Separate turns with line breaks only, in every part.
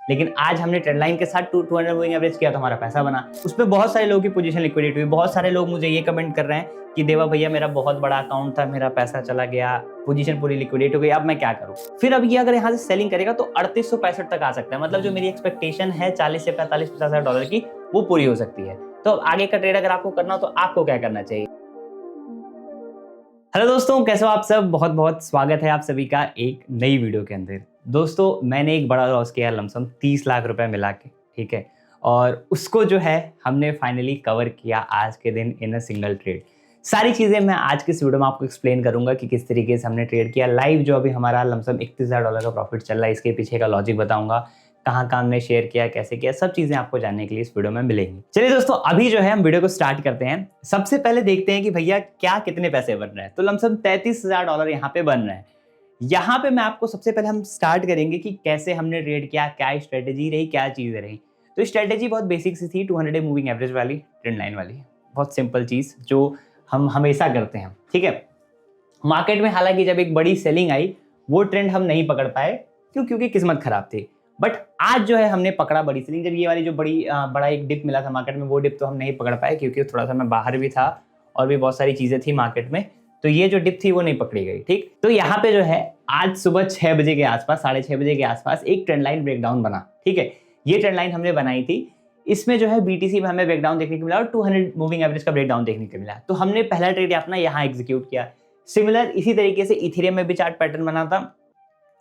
लेकिन आज हमने ट्रेंड लाइन के साथ 200 मूविंग एवरेज किया तो हमारा पैसा बना। उसमें बहुत सारे लोगों की पोजीशन लिक्विडेट हुई। बहुत सारे लोग मुझे ये कमेंट कर रहे हैं कि देवा भैया मेरा बहुत बड़ा अकाउंट था, मेरा पैसा चला गया, पोजीशन पूरी लिक्विडेट हो गई, अब मैं क्या करूं। फिर अब ये अगर यहाँ से सेलिंग करेगा तो 3865 तक आ सकता है। मतलब जो मेरी एक्सपेक्टेशन है 40 से 45-50 हज़ार डॉलर की, वो पूरी हो सकती है। तो आगे का ट्रेड अगर आपको करना हो तो आपको क्या करना चाहिए। हेलो दोस्तों, कैसे हो आप सब। बहुत बहुत स्वागत है आप सभी का एक नई वीडियो के अंदर। दोस्तों, मैंने एक बड़ा लॉस किया लमसम 30 लाख रुपए मिला के, ठीक है, और उसको जो है हमने फाइनली कवर किया आज के दिन इन अ सिंगल ट्रेड। सारी चीज़ें मैं आज के इस वीडियो में आपको एक्सप्लेन करूंगा कि किस तरीके से हमने ट्रेड किया लाइव। जो अभी हमारा लमसम 31,000 डॉलर का प्रॉफिट चल रहा है, इसके पीछे का लॉजिक बताऊंगा, कहाँ कहाँ हमने शेयर किया, कैसे किया, सब चीजें आपको जानने के लिए इस वीडियो में मिलेंगी। चलिए दोस्तों, अभी जो है हम वीडियो को स्टार्ट करते हैं। सबसे पहले देखते हैं कि भैया क्या कितने पैसे बन रहे हैं। तो लमसम 33,000 डॉलर यहाँ पे बन रहे हैं। यहाँ पे मैं आपको सबसे पहले हम स्टार्ट करेंगे कि कैसे हमने ट्रेड किया, क्या स्ट्रेटेजी रही, क्या चीजें रही। तो स्ट्रेटेजी बहुत बेसिक सी थी, 200 डे मूविंग एवरेज वाली, ट्रेंड लाइन वाली, बहुत सिंपल चीज जो हम हमेशा करते हैं, ठीक है। मार्केट में हालांकि जब एक बड़ी सेलिंग आई, वो ट्रेंड हम नहीं पकड़ पाए, क्योंकि किस्मत खराब थी। बट आज जो है हमने पकड़ा बड़ी सेलिंग। जब ये वाली जो बड़ा एक डिप मिला था मार्केट में, वो डिप तो हम नहीं पकड़ पाए क्योंकि थोड़ा सा मैं बाहर भी था और भी बहुत सारी चीजें थी मार्केट में, तो ये जो डिप थी वो नहीं पकड़ी गई, ठीक। तो यहाँ पे जो है आज सुबह 6 बजे के आसपास, 6:30 बजे के आसपास एक ट्रेंड लाइन ब्रेकडाउन बना, ठीक है। ये ट्रेंड लाइन हमने बनाई थी। इसमें जो है बीटीसी में हमें ब्रेकडाउन देखने को मिला और 200 मूविंग एवरेज का ब्रेकडाउन देखने को मिला। तो हमने पहला ट्रेड अपना यहाँ एग्जीक्यूट किया। सिमिलर इसी तरीके से इथेरियम में भी चार्ट पैटर्न बना था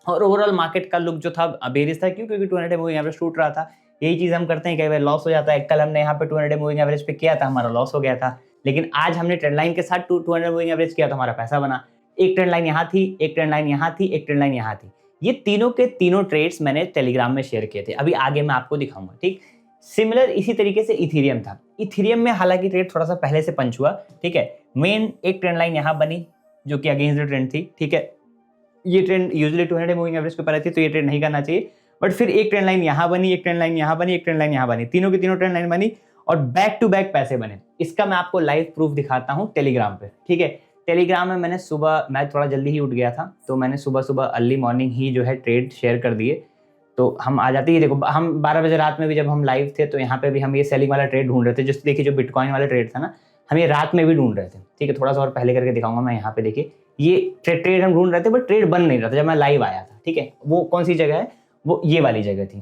और ओवरऑल मार्केट का लुक जो था बेरिश था, क्योंकि 200 मूविंग एवरेज टूट रहा था। यही चीज हम करते हैं, कई बार लॉस हो जाता है। कल हमने यहाँ पे 200 मूविंग एवरेज पे किया था, हमारा लॉस हो गया था। लेकिन आज हमने ट्रेंड लाइन के साथ 200 मूविंग एवरेज किया तो हमारा पैसा बना। एक ट्रेंड लाइन यहाँ थी, एक ट्रेंड लाइन यहाँ थी, एक ट्रेंड लाइन यहाँ थी। ये तीनों के तीनों ट्रेड्स मैंने टेलीग्राम में शेयर किए थे, अभी आगे मैं आपको दिखाऊंगा, ठीक। सिमिलर इसी तरीके से इथेरियम था। इथेरियम में हालांकि ट्रेड थोड़ा सा पहले से पंच हुआ, ठीक है। मेन एक ट्रेंड लाइन यहाँ बनी जो कि अगेंस्ट द ट्रेंड थी, ठीक है। ये ट्रेंड यूजुअली 200 मूविंग एवरेज पे ऊपर रहती है, तो ये ट्रेंड नहीं करना चाहिए। बट फिर एक ट्रेंड लाइन यहाँ बनी, एक ट्रेंड लाइन यहाँ बनी, एक ट्रेंड लाइन यहाँ बनी, तीनों की तीनों ट्रेंड लाइन बनी और बैक टू बैक पैसे बने। इसका मैं आपको लाइव प्रूफ दिखाता हूँ टेलीग्राम पे, ठीक है। टेलीग्राम में मैंने सुबह, मैं थोड़ा जल्दी ही उठ गया था, तो मैंने सुबह सुबह अर्ली मॉर्निंग ही जो है ट्रेड शेयर कर दिए। तो हम आ जाते ही, देखो हम 12 बजे रात में भी जब हम लाइव थे तो यहाँ पे भी हम ये सेलिंग वाला ट्रेड ढूंढ रहे थे। जैसे देखिए जो बिटकॉइन वाला ट्रेड था ना, हम ये रात में भी ढूंढ रहे थे, ठीक है। थोड़ा सा और पहले करके दिखाऊंगा मैं। यहाँ पे देखिए ये ट्रेड हम ढूंढ रहे थे, बट ट्रेड बन नहीं रहा था जब मैं लाइव आया था, ठीक है। वो कौन सी जगह है, वो ये वाली जगह थी,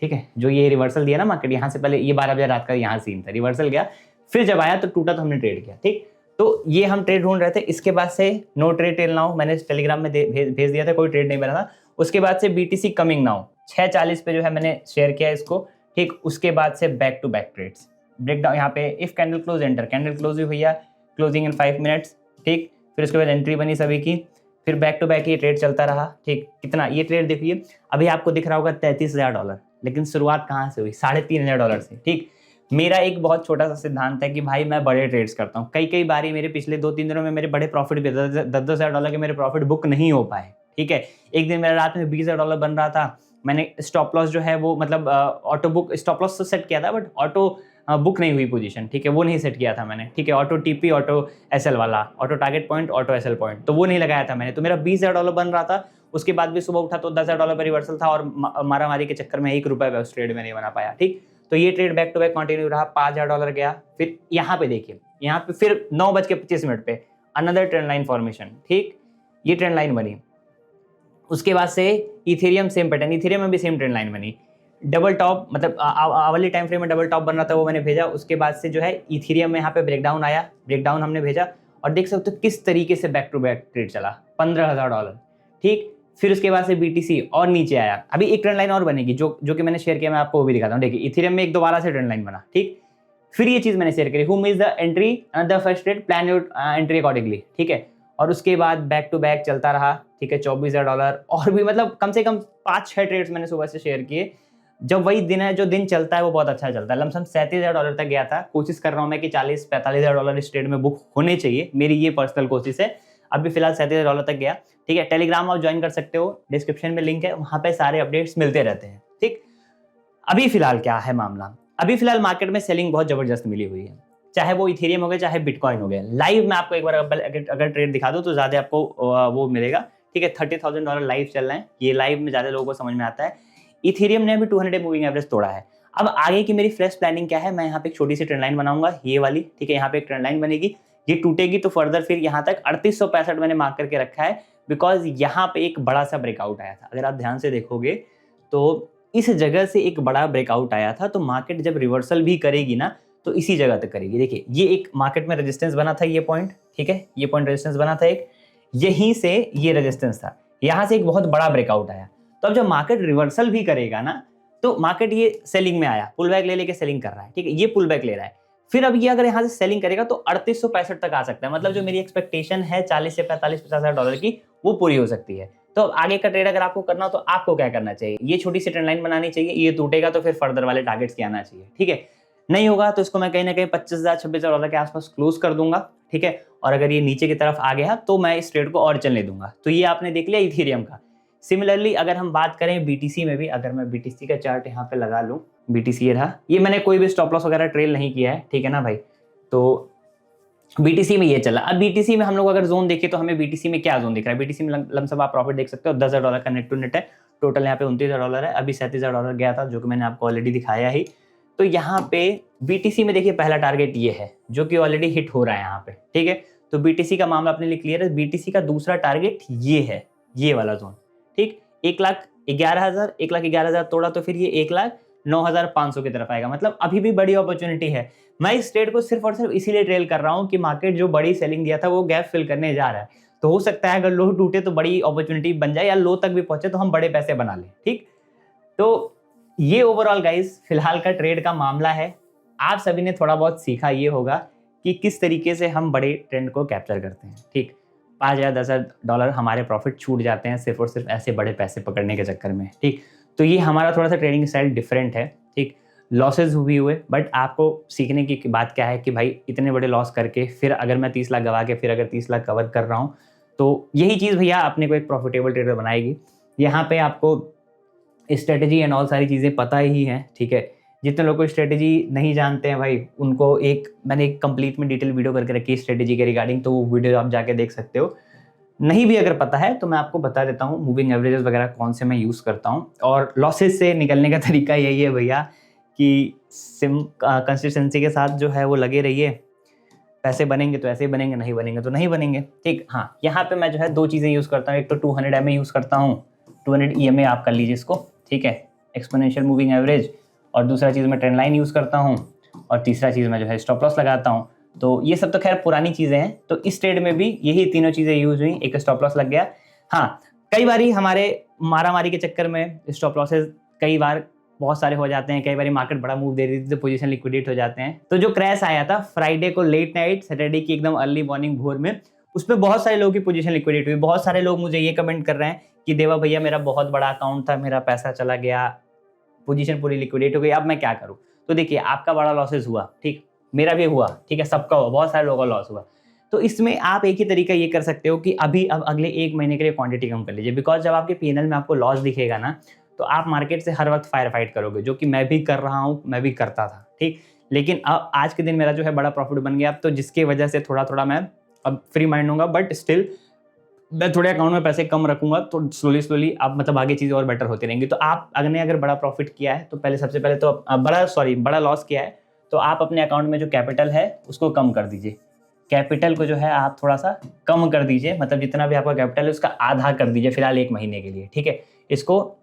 ठीक है। जो ये रिवर्सल दिया ना मार्केट, यहाँ से पहले ये 12 बजे रात का यहाँ सीन था, रिवर्सल गया, फिर जब आया तो टूटा तो हमने ट्रेड किया, ठीक। तो ये हम ट्रेड ढूंढ रहे थे। इसके बाद से नो ट्रेड टिल नाउ मैंने टेलीग्राम में भेज दिया था, कोई ट्रेड नहीं बना था। उसके बाद से बीटीसी कमिंग नाउ 6:40 पे जो है मैंने शेयर किया इसको, ठीक। उसके बाद से back to back trades, breakdown यहाँ पे if candle close enter, candle close भी भैया, क्लोजिंग इन 5 मिनट्स, ठीक। फिर उसके बाद एंट्री बनी सभी की, फिर बैक टू बैक ये ट्रेड चलता रहा, ठीक। कितना ये ट्रेड देखिए, अभी आपको दिख रहा होगा 33,000 डॉलर, लेकिन शुरुआत कहाँ से हुई, 3,500 डॉलर से, ठीक। मेरा एक बहुत छोटा सा सिद्धांत है कि भाई मैं बड़े ट्रेड्स करता हूँ। कई बारी मेरे पिछले 2-3 दिनों में मेरे बड़े प्रॉफिट भी 10-10 हज़ार डॉलर के मेरे प्रॉफिट बुक नहीं हो पाए, ठीक है। एक दिन मेरा रात में 20,000 डॉलर बन रहा था, मैंने स्टॉप लॉस जो है वो मतलब ऑटो बुक स्टॉप लॉस तो सेट किया था, बट ऑटो बुक नहीं हुई पोजीशन, ठीक है, वो नहीं सेट किया था मैंने, ठीक है। ऑटो टीपी, ऑटो एसएल वाला, auto target point, auto SL point, तो वो नहीं लगाया था मैंने। तो मेरा 20,000 डॉलर बन रहा था। उसके बाद भी सुबह उठा तो 10,000 डॉलर पर रिवर्सल था और मारा मारी के चक्कर में 1 रुपये उस ट्रेड में नहीं बना पाया, ठीक। तो ये trade back to back continue रहा, 5,000 डॉलर गया। फिर यहाँ पे देखिए, यहाँ पे फिर 9:25 पे अनदर ट्रेंड लाइन फॉर्मेशन, ठीक। ये ट्रेंड लाइन बनी। उसके बाद से इथेरियम सेम पैटर्न, इथेरियम में भी सेम ट्रेंड लाइन बनी, डबल टॉप, मतलब आवली टाइम फ्रेम में डबल टॉप बन रहा था, वो मैंने भेजा। उसके बाद से जो है इथेरियम में यहाँ पे ब्रेकडाउन आया, ब्रेकडाउन हमने भेजा और देख सकते हो किस तरीके से बैक टू बैक ट्रेड चला, 15,000 डॉलर, ठीक। फिर उसके बाद से बीटीसी और नीचे आया। अभी एक ट्रेंड लाइन और बनेगी जो कि मैंने शेयर किया, मैं आपको वो भी दिखाता हूँ। देखिए इथेरियम में एक दोबारा से ट्रेंड लाइन बना, ठीक। फिर ये चीज मैंने शेयर करी, who miss the entry the first trade, plan your entry accordingly, ठीक है। और उसके बाद बैक टू बैक चलता रहा, ठीक है। 24,000 डॉलर और भी, मतलब कम से कम 5-6 ट्रेड्स मैंने सुबह से शेयर किए। जब वही दिन है, जो दिन चलता है वो बहुत अच्छा चलता है। लमसम 37,000 डॉलर तक गया था। कोशिश कर रहा हूँ मैं कि 40-45,000 डॉलर इस ट्रेड में बुक होने चाहिए, मेरी ये पर्सनल कोशिश है। अभी फिलहाल 37,000 डॉलर तक गया, ठीक है। टेलीग्राम आप ज्वाइन कर सकते हो, डिस्क्रिप्शन में लिंक है, वहां पे सारे अपडेट्स मिलते रहते हैं, ठीक। अभी फिलहाल क्या है मामला, अभी फिलहाल मार्केट में सेलिंग बहुत जबरदस्त मिली हुई है, चाहे वो इथेरियम हो गया, चाहे बिटकॉइन हो गया। लाइव में आपको एक बार अगर ट्रेड दिखा दो तो ज्यादा आपको वो मिलेगा, ठीक है। 30,000 डॉलर लाइव चल रहे हैं, ये लाइव में ज्यादा लोगों को समझ में आता है। इथेरियम ने अभी 200 डे मूविंग एवरेज तोड़ा है। अब आगे की मेरी फ्रेश प्लानिंग क्या है, मैं यहाँ पे एक छोटी सी ट्रेंड लाइन बनाऊंगा, ये वाली, ठीक है। यहाँ पे एक ट्रेंड लाइन बनेगी, ये टूटेगी तो फर्दर फिर यहाँ तक 3865 मैंने मार्क करके रखा है, बिकॉज यहाँ पे एक बड़ा सा ब्रेकआउट आया था। अगर आप ध्यान से देखोगे तो इस जगह से एक बड़ा ब्रेकआउट आया था, तो मार्केट जब रिवर्सल भी करेगी ना तो इसी जगह तक करेगी। देखिए ये एक मार्केट में रेजिस्टेंस बना था, ये पॉइंट, ठीक है, ये पॉइंट रेजिस्टेंस बना था एक, यहीं से ये रेजिस्टेंस था, यहाँ से एक बहुत बड़ा ब्रेकआउट आया। तो अब जब मार्केट रिवर्सल भी करेगा ना, तो मार्केट ये सेलिंग में आया, पुल बैक ले लेके सेलिंग कर रहा है, ठीक है, ये पुल बैक ले रहा है, फिर अब ये अगर यहाँ से सेलिंग करेगा तो 3865 तक आ सकता है। मतलब जो मेरी एक्सपेक्टेशन है 40 से 45-50 डॉलर की, वो पूरी हो सकती है। तो अब आगे का ट्रेड अगर आपको करना हो तो आपको क्या करना चाहिए, ये छोटी सी ट्रेंड लाइन बनानी चाहिए, ये टूटेगा तो फिर फर्दर वाले टारगेट्स के आना चाहिए, ठीक है। नहीं होगा तो इसको मैं कहीं ना कहीं 25,000-26,000 डॉलर के आसपास क्लोज कर दूंगा, ठीक है। और अगर ये नीचे की तरफ आ गया तो मैं इस ट्रेड को और चलने दूंगा। तो ये आपने देख लिया इथेरियम का। सिमिलरली अगर हम बात करें बीटीसी में भी, अगर मैं बीटीसी का चार्ट यहाँ पे लगा लूँ, बीटीसी ये रहा, ये मैंने कोई भी स्टॉप लॉस वगैरह ट्रेल नहीं किया है, ठीक है ना भाई। तो बीटीसी में ये चला। अब बीटीसी में हम लोग अगर जोन देखें तो हमें बीटीसी में क्या जोन दिख रहा है, बीटीसी में लमसम आप प्रॉफिट देख सकते हो, 10,000 डॉलर का नेट टू नेट है, टोटल यहाँ पे 29,000 डॉलर है, अभी 37,000 डॉलर गया था जो कि मैंने आपको ऑलरेडी दिखाया ही। तो यहाँ पे बीटीसी में देखिए पहला टारगेट ये है जो कि ऑलरेडी हिट हो रहा है यहाँ पे, ठीक है। तो बीटीसी का मामला अपने लिए क्लियर है। बीटीसी का दूसरा टारगेट ये है, ये वाला जोन, ठीक, 1,11,000, 1,11,000 तोड़ा तो फिर ये 1,09,500 की तरफ आएगा। मतलब अभी भी बड़ी अपॉर्चुनिटी है। मैं इस ट्रेड को सिर्फ और सिर्फ इसीलिए ट्रेल कर रहा हूँ कि मार्केट जो बड़ी सेलिंग दिया था वो गैप फिल करने जा रहा है। तो हो सकता है अगर लो टूटे तो बड़ी अपॉर्चुनिटी बन जाए, या लो तक भी पहुंचे तो हम बड़े पैसे बना लें, ठीक। तो ये ओवरऑल गाइस फिलहाल का ट्रेड का मामला है। आप सभी ने थोड़ा बहुत सीखा ये होगा कि किस तरीके से हम बड़े ट्रेंड को कैप्चर करते हैं, ठीक। 5,000 10,000 डॉलर हमारे प्रॉफिट छूट जाते हैं सिर्फ और सिर्फ ऐसे बड़े पैसे पकड़ने के चक्कर में, ठीक। तो ये हमारा थोड़ा सा ट्रेडिंग स्टाइल डिफरेंट है, ठीक। लॉसेज भी हुए, बट आपको सीखने की बात क्या है कि भाई इतने बड़े लॉस करके फिर अगर मैं 30 लाख गवा के फिर अगर 30 लाख कवर कर रहा हूँ, तो यही चीज़ भैया अपने को एक प्रॉफिटेबल ट्रेडर बनाएगी। यहाँ पे आपको स्ट्रेटेजी एंड ऑल सारी चीज़ें पता ही हैं, ठीक है। जितने लोग को स्ट्रेटेजी नहीं जानते हैं भाई, उनको मैंने एक कंप्लीट में डिटेल वीडियो करके रखी है स्ट्रेटेजी के रिगार्डिंग, तो वो वीडियो आप जाके देख सकते हो। नहीं भी अगर पता है तो मैं आपको बता देता हूँ मूविंग एवरेजेस वगैरह कौन से मैं यूज़ करता हूँ। और लॉसेज से निकलने का तरीका यही है भैया कि कंसिस्टेंसी के साथ जो है वो लगे रहिए। पैसे बनेंगे तो ऐसे ही बनेंगे, नहीं बनेंगे तो नहीं बनेंगे, ठीक। हाँ, यहाँ पे मैं जो है 2 चीज़ें यूज़ करता हूँ। एक तो 200 EMA यूज़ करता हूँ, 200 EMA आप कर लीजिए इसको, ठीक है, एक्सपोनेंशियल मूविंग एवरेज। और दूसरा चीज़ मैं ट्रेंड लाइन यूज़ करता हूँ, और तीसरा चीज़ मैं जो है स्टॉप लॉस लगाता हूँ। तो ये सब तो खैर पुरानी चीज़ें हैं। तो इस ट्रेड में भी यही तीनों चीज़ें यूज हुई, एक स्टॉप लॉस लग गया। हाँ, कई बारी हमारे मारामारी के चक्कर में स्टॉप लॉसेज कई बार बहुत सारे हो जाते हैं, कई बार मार्केट बड़ा मूव दे देती है तो पोजीशन लिक्विडेट हो जाते हैं। तो जो क्रैश आया था फ्राइडे को लेट नाइट, सैटरडे की एकदम अर्ली मॉर्निंग भोर में, उसमें बहुत सारे लोगों की पोजीशन लिक्विडेट हुई। बहुत सारे लोग मुझे ये कमेंट कर रहे हैं कि देवा भैया मेरा बहुत बड़ा अकाउंट था, मेरा पैसा चला गया, पोजीशन पूरी लिक्विडेट हो गई, अब मैं क्या करूँ। तो देखिए आपका बड़ा लॉसेज हुआ, ठीक, मेरा भी हुआ, ठीक है, सबका हुआ, बहुत सारे लोगों का लॉस हुआ। तो इसमें आप एक ही तरीका ये कर सकते हो कि अब अगले 1 महीने के लिए क्वांटिटी कम कर लीजिए। बिकॉज जब आपके पीएनएल में आपको लॉस दिखेगा ना, तो आप मार्केट से हर वक्त फायर फाइट करोगे, जो कि मैं भी कर रहा हूँ, मैं भी करता था, ठीक। लेकिन अब आज के दिन मेरा जो है बड़ा प्रॉफिट बन गया, तो जिसकी वजह से थोड़ा थोड़ा मैं अब फ्री माइंड हूँगा, बट स्टिल मैं थोड़े अकाउंट में पैसे कम रखूंगा, तो स्लोली आप मतलब आगे चीज़ें और बेटर होती रहेंगी। तो आप अगर बड़ा प्रॉफिट किया है तो पहले सबसे पहले तो बड़ा लॉस किया है तो आप अपने अकाउंट में जो कैपिटल है उसको कम कर दीजिए। कैपिटल को जो है आप थोड़ा सा कम कर दीजिए, मतलब जितना भी आपका कैपिटल है उसका आधा कर दीजिए फिलहाल 1 महीने के लिए, ठीक है। इसको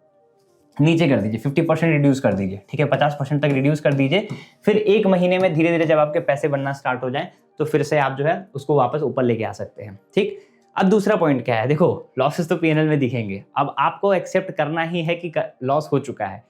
नीचे कर दीजिए, 50% रिड्यूस कर दीजिए, ठीक है, 50% तक रिड्यूस कर दीजिए। फिर 1 महीने में धीरे धीरे जब आपके पैसे बनना स्टार्ट हो जाए तो फिर से आप जो है उसको वापस ऊपर लेके आ सकते हैं, ठीक। अब दूसरा पॉइंट क्या है, देखो लॉसेस तो पीएनएल में दिखेंगे, अब आपको एक्सेप्ट करना ही है कि लॉस हो चुका है,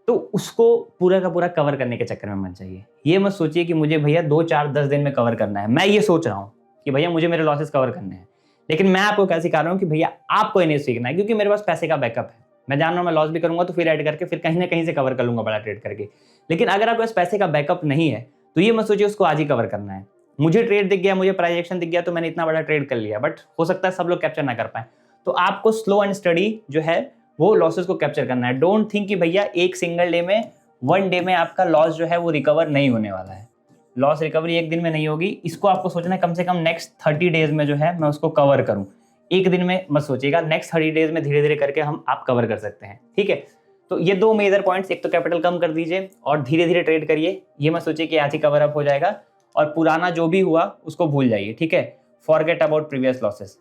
तो उसको पूरा का पूरा कवर करने के चक्कर में मत जाइए। ये मत सोचिए कि मुझे भैया 2 4 10 दिन में कवर करना है। मैं ये सोच रहा हूँ कि भैया मुझे मेरे लॉसेस कवर करने हैं, लेकिन मैं आपको क्या सिखा रहा हूँ कि भैया आपको इन्हें सीखना है, क्योंकि मेरे पास पैसे का बैकअप है। मैं जान रहा हूँ मैं लॉस भी करूंगा तो फिर ऐड करके फिर कहीं ना कहीं से कवर कर लूंगा बड़ा ट्रेड करके। लेकिन अगर आपके पास पैसे का बैकअप नहीं है तो ये मत सोचिए उसको आज ही कवर करना है। मुझे ट्रेड दिख गया, मुझे प्राइस एक्शन दिख गया तो मैंने इतना बड़ा ट्रेड कर लिया, बट हो सकता है सब लोग कैप्चर ना कर पाए। तो आपको स्लो एंड स्टडी जो है वो लॉसेस को कैप्चर करना है। डोंट थिंक कि भैया एक सिंगल डे में 1 डे में आपका लॉस जो है वो रिकवर नहीं होने वाला है। लॉस रिकवरी 1 दिन में नहीं होगी, इसको आपको सोचना है कम से कम नेक्स्ट 30 डेज में जो है मैं उसको कवर करूं। 1 दिन में मत सोचिएगा, नेक्स्ट 30 डेज में धीरे धीरे करके आप कवर कर सकते हैं, ठीक है। तो ये 2 मेजर पॉइंट्स, एक तो कैपिटल कम कर दीजिए और धीरे धीरे ट्रेड करिए। ये मत सोचिए कि आज ही कवर अप हो जाएगा, और पुराना जो भी हुआ उसको भूल जाइए, ठीक है। फॉरगेट अबाउट प्रीवियस लॉसेस,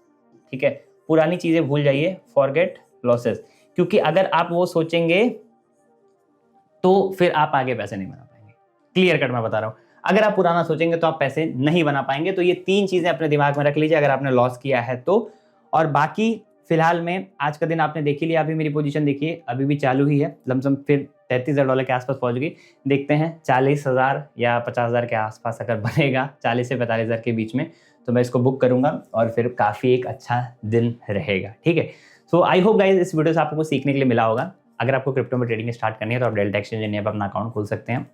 ठीक है, पुरानी चीजें भूल जाइए, फॉरगेट लॉसेस, क्योंकि अगर आप वो सोचेंगे तो फिर आप आगे पैसे नहीं बना पाएंगे। क्लियर कट मैं बता रहा हूँ, अगर आप पुराना सोचेंगे तो आप पैसे नहीं बना पाएंगे। तो ये 3 चीजें अपने दिमाग में रख लीजिए अगर आपने लॉस किया है तो। और बाकी फिलहाल में आज का दिन आपने देख ही लिया, अभी मेरी पोजीशन देखिए अभी भी चालू ही है, लमसम फिर $33,000 के आसपास पहुंच गई। देखते हैं 40,000 या 50,000 के आसपास अगर बनेगा, 40 से 45,000 के बीच में, तो मैं इसको बुक करूंगा और फिर काफ़ी एक अच्छा दिन रहेगा, ठीक है। सो आई होप गाइज इस वीडियो से आपको कुछ सीखने के लिए मिला होगा। अगर आपको क्रिप्टो में ट्रेडिंग स्टार्ट करनी है तो आप डेल्टा एक्सचेंज इंडिया पर अपना अकाउंट खोल सकते हैं।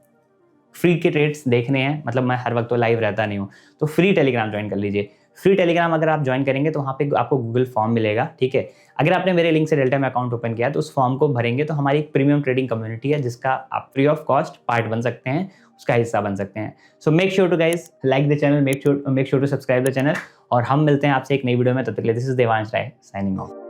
फ्री के ट्रेड्स देखने हैं, मतलब मैं हर वक्त तो लाइव रहता नहीं हूँ, तो फ्री टेलीग्राम ज्वाइन कर लीजिए। फ्री टेलीग्राम अगर आप ज्वाइन करेंगे तो वहाँ पे आपको गूगल फॉर्म मिलेगा, ठीक है। अगर आपने मेरे लिंक से डेल्टा में अकाउंट ओपन किया तो उस फॉर्म को भरेंगे तो हमारी एक प्रीमियम ट्रेडिंग कम्युनिटी है जिसका आप फ्री ऑफ कॉस्ट पार्ट बन सकते हैं, उसका हिस्सा बन सकते हैं। So make sure to guys like the channel, make sure to subscribe the channel, और हम मिलते हैं आपसे एक नई वीडियो में। तब तक के लिए this is Devansh Rai signing of.